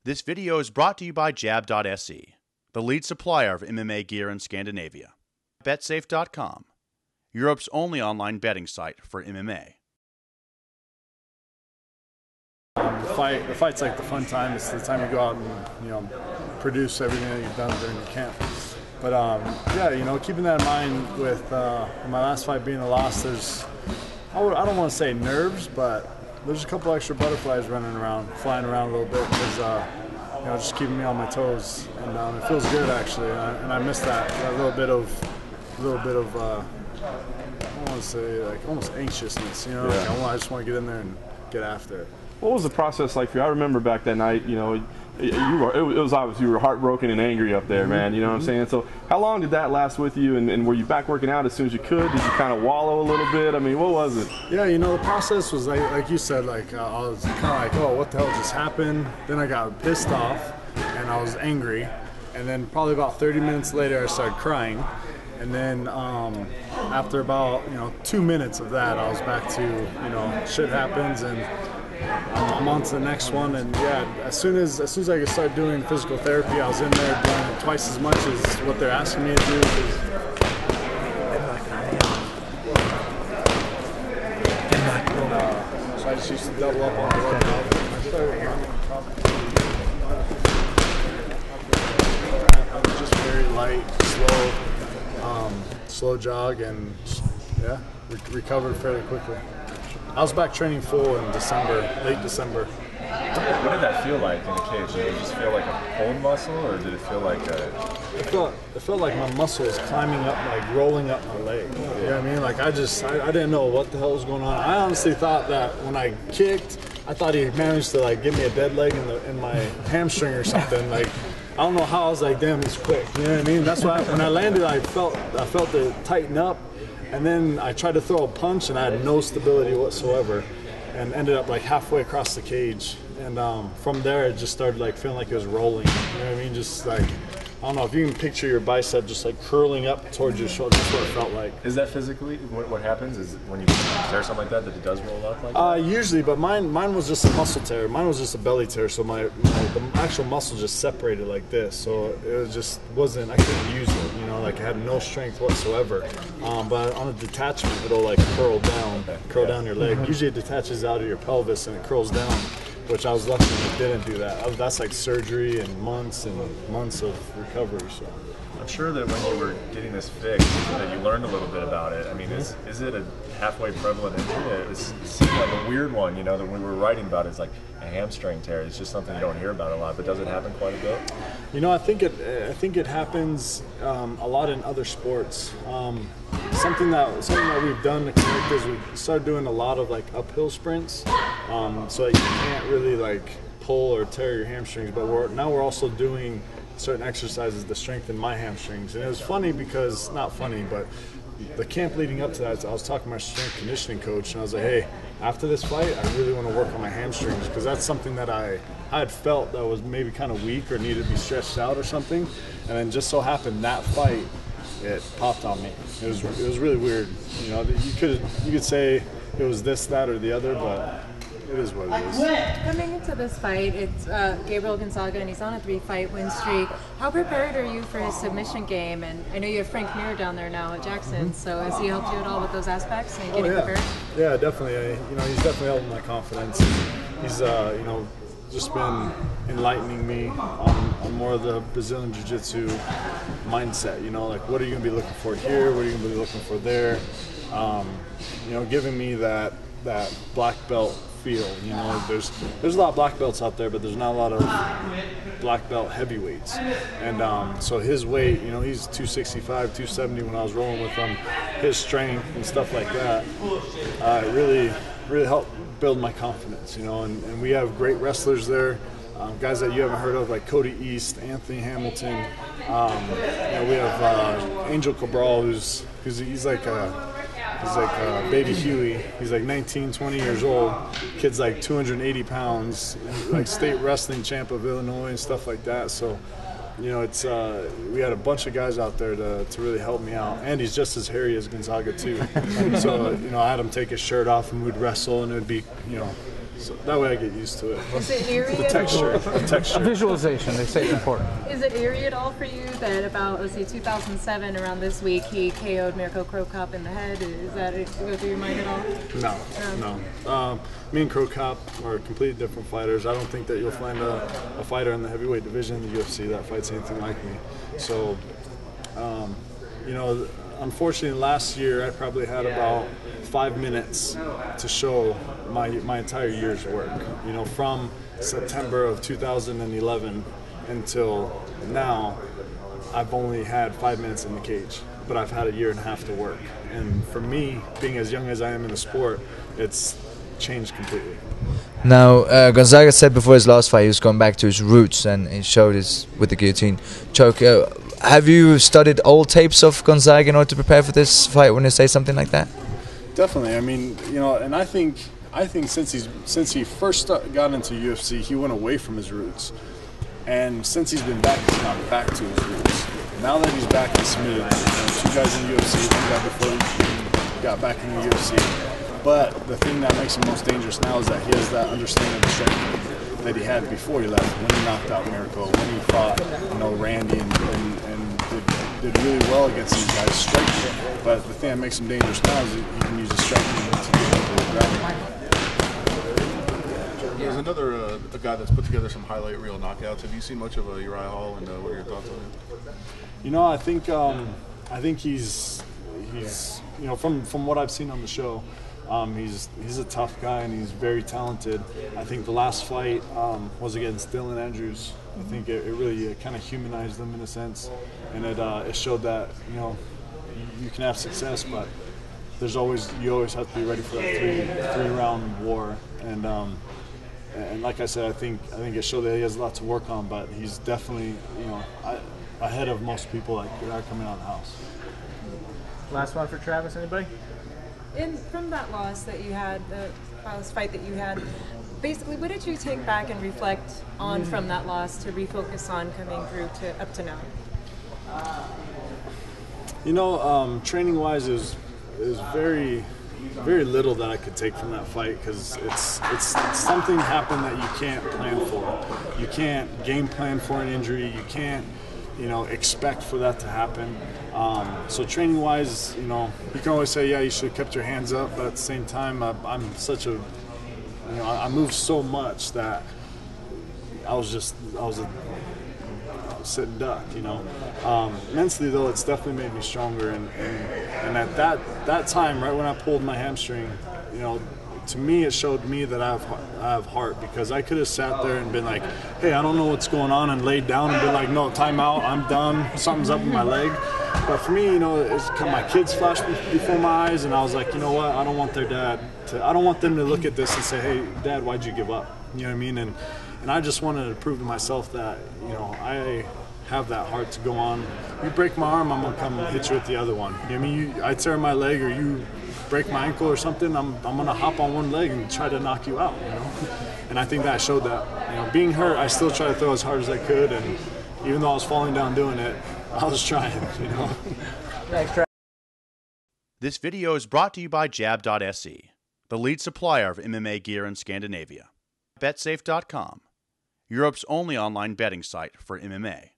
This video is brought to you by Jab.se, the lead supplier of MMA gear in Scandinavia. BetSafe.com, Europe's only online betting site for MMA. The fight's like the fun time. It's the time you go out and produce everything that you've done during your camp. But yeah, keeping that in mind with my last fight being a loss, I don't want to say nerves, but there's a couple extra butterflies flying around a little bit because just keeping me on my toes, and it feels good actually. And I miss that little bit of I don't want to say like almost anxiousness. Yeah. I just want to get in there and get after it. What was the process like for you? I remember back that night, it was obvious you were heartbroken and angry up there, man. You know what I'm saying? So how long did that last with you, and were you back working out as soon as you could? Did you kind of wallow a little bit? I mean, what was it? Yeah, the process was like you said, I was kind of like, oh, what the hell just happened? Then I got pissed off, and I was angry. And then probably about 30 minutes later, I started crying. And then after about 2 minutes of that, I was back to shit happens, and I'm on to the next one. And yeah, as soon as I could start doing physical therapy, I was in there doing it twice as much as what they're asking me to do. So I just used to double up on the workout. I'm just very light, slow jog, and yeah, recovered fairly quickly. I was back training full in late December. What did that feel like in the cage? Did it just feel like a pulled muscle, or did it feel like It felt like my muscle was climbing up, like rolling up my leg. You know what I mean? Like I didn't know what the hell was going on. I honestly thought that when I kicked, I thought he managed to give me a dead leg in my hamstring or something. Like I don't know how. I was like, damn, he's quick. You know what I mean? That's why when I landed, I felt it tighten up. And then I tried to throw a punch, and I had no stability whatsoever, and ended up halfway across the cage. And from there, it just started feeling like it was rolling. You know what I mean? Just I don't know if you can picture your bicep just curling up towards your shoulder. That's what it felt like. Is that physically what happens? Is when you tear something like that it does roll up like that? Usually, but mine was just a muscle tear. Mine was just a belly tear, so the actual muscle just separated like this. So it just wasn't. I couldn't use it. It had no strength whatsoever. But on a detachment, it'll curl down your leg. Usually, it detaches out of your pelvis and it curls down. Which I was lucky that it didn't do that. That's surgery and months of recovery. So I'm sure that when you were getting this fixed, that you learned a little bit about it. I mean, is it a halfway prevalent injury? It seemed like a weird one, that when we were writing about it, it's like a hamstring tear. It's just something you don't hear about a lot, but does it happen quite a bit? I think it happens a lot in other sports. Something that we've done to correct is we started doing a lot of uphill sprints, so that you can't really pull or tear your hamstrings. But now we're also doing certain exercises to strengthen my hamstrings. And it was funny because, not funny, but the camp leading up to that, I was talking to my strength conditioning coach, and I was like, hey, after this fight, I really want to work on my hamstrings, because that's something that I had felt that was maybe kind of weak or needed to be stretched out or something. And then just so happened that fight, it popped on me. It was really weird. You could say it was this, that, or the other, but it is what it is. Coming into this fight, it's Gabriel Gonzaga, and he's on a 3-fight win streak. How prepared are you for his submission game? And I know you have Frank Mir down there now at Jackson, so has he helped you at all with those aspects and getting prepared? Yeah, definitely. He's definitely helping my confidence. He's just been enlightening me on more of the Brazilian Jiu-Jitsu mindset. What are you going to be looking for here? What are you going to be looking for there? Giving me that black belt feel. There's a lot of black belts out there, but there's not a lot of black belt heavyweights. And so his weight, he's 265, 270 when I was rolling with him. His strength and stuff like that really helped build my confidence. And we have great wrestlers there. Guys that you haven't heard of, like Cody East, Anthony Hamilton. We have Angel Cabral, he's like Baby Huey. He's 19, 20 years old. Kid's 280 pounds, state wrestling champ of Illinois and stuff like that. So, we had a bunch of guys out there to really help me out. And he's just as hairy as Gonzaga too. So, I had him take his shirt off and we'd wrestle, and it would be, So that way I get used to it. Is it eerie? The texture. The texture. Visualization, they say it's important. Is it eerie at all for you that about, let's see, 2007, around this week, he KO'd Mirko Cro Cop in the head? Is that go through your mind at all? No. Me and Cro Cop are completely different fighters. I don't think that you'll find a fighter in the heavyweight division in the UFC that fights anything like me. So, unfortunately, last year I probably had about 5 minutes to show my entire year's work. From September of 2011 until now, I've only had 5 minutes in the cage, but I've had a year and a half to work. And for me, being as young as I am in the sport, it's changed completely. Now, Gonzaga said before his last fight he was going back to his roots, and he showed his with the guillotine choke. Have you studied old tapes of Gonzaga in order to prepare for this fight when you say something like that? Definitely. I mean, and I think since he first got into UFC, he went away from his roots, and since he's been back, he's gone back to his roots. Now that he's back in submitted, 2 guys in the UFC, 1 guy before he got back in the UFC. But the thing that makes him most dangerous now is that he has that understanding of the striking that he had before he left. When he knocked out Mirko, when he fought, Randy, and did really well against these guys striking. But the thing that makes him dangerous now is he can use his striking to get into the ground. There's another a guy that's put together some highlight reel knockouts. Have you seen much of Uriah Hall, and what are your thoughts on him? I think he's from what I've seen on the show, he's a tough guy and he's very talented. I think the last fight was against Dylan Andrews. I think it really kind of humanized him in a sense, and it showed that you can have success, but you always have to be ready for that three round war. And like I said, I think it showed that he has a lot to work on, but he's definitely ahead of most people that are coming out of the house. Last one for Travis, anybody? From that loss that you had, the last fight that you had, basically, what did you take back and reflect on from that loss to refocus on coming through to up to now? Training-wise is very, very little that I could take from that fight, because it's something happened that you can't plan for. You can't game plan for an injury. You can't expect for that to happen. So training-wise, you can always say, yeah, you should have kept your hands up, but at the same time, I'm such a, I moved so much that I was a sitting duck, Mentally, though, it's definitely made me stronger, and at that time, right when I pulled my hamstring, to me, it showed me that I have heart, because I could have sat there and been like, hey, I don't know what's going on, and laid down and been like, no, time out, I'm done, something's up with my leg. But for me, my kids flashed before my eyes, and I was like, you know what, I don't want I don't want them to look at this and say, hey, Dad, why'd you give up? You know what I mean? And I just wanted to prove to myself that, I have that heart to go on. You break my arm, I'm gonna come hit you with the other one. You know what I mean? I tear my leg, or you break my ankle or something, I'm gonna hop on one leg and try to knock you out, And I think that showed that, being hurt, I still try to throw as hard as I could, and even though I was falling down doing it, I was trying, Thanks, Travis. This video is brought to you by Jab.se, the lead supplier of MMA gear in Scandinavia. BetSafe.com, Europe's only online betting site for MMA.